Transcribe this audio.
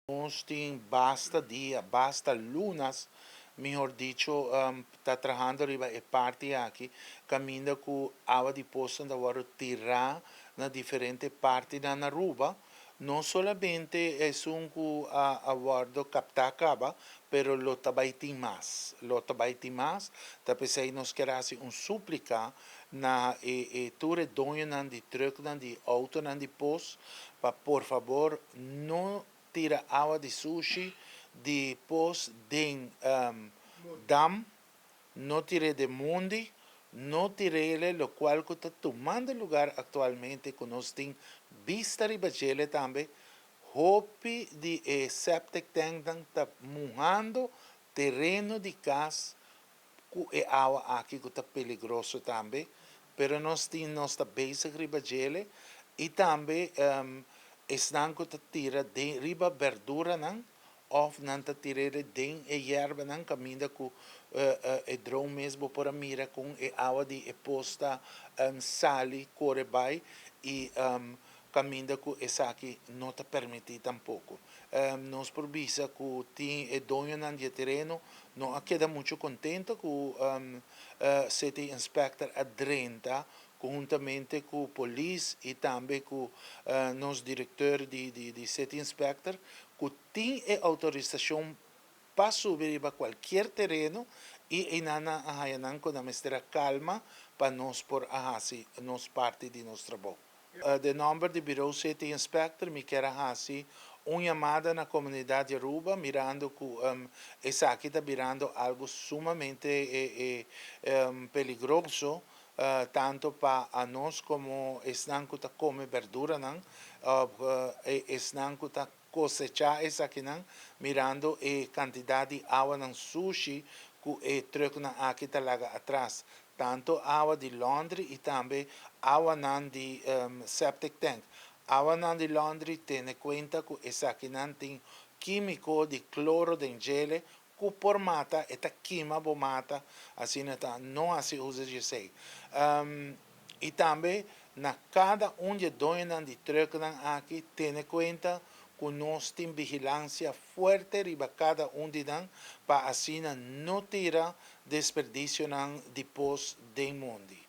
Nós tem basta dia, basta lunas, melhor dicho, está trabalhando riba e parte aqui, caminho com água de poça da hora tirar na diferente parte da Naruba. Não somente é um aguardo captar acaba, pero lo tabaiti mais. Lo tabaiti mais, tapos aí nós queremos súplica na ture donho nan de truck nan de auto nan de pos, para por favor não tira água de sushi de pos de dam, não tire de mundi, não tire ele, lo qual está tomando lugar atualmente, que nós temos vista riba gele também, hopi de septic tank está mojando terreno de casa, que água aqui que está peligroso também, pero nós temos nossa basic riba gele, e também estão que tira de riba verdura não, of nanta tirere den e yerba nan caminda ku e drone mesmo por a mira com e água de e posta sali corre by e caminda ku e saki não te permite tampouco. Nós por visa ku ti e dono nan de terreno não queda muito contento ku city inspector adrenta conjuntamente com o polícia e também com nosso diretor de city inspector, que tem a autorização para subir para qualquer terreno e inana ahayanan com a mestra calma para nós por ahasi nos parte de nosso trabalho. The number de Bureau City Inspector me quer ahasi uma chamada na comunidade Aruba, mirando que essa aqui está mirando algo sumamente peligroso, tanto para nós como estão que come verdura, não, estão que cosechar essa aqui, não, mirando a quantidade de água no sushi que troca aqui está lá atrás, tanto água de Londres e também água de septic tank. Água de Londres tem em conta que essa aqui não tem químico de cloro de gele que por mata esta queima bo mata assim não assim usa de sei. E também na cada de dois de truck aqui tem em conta que nós temos vigilância forte riba cada de nós para assim não tirar desperdício depois do mundo.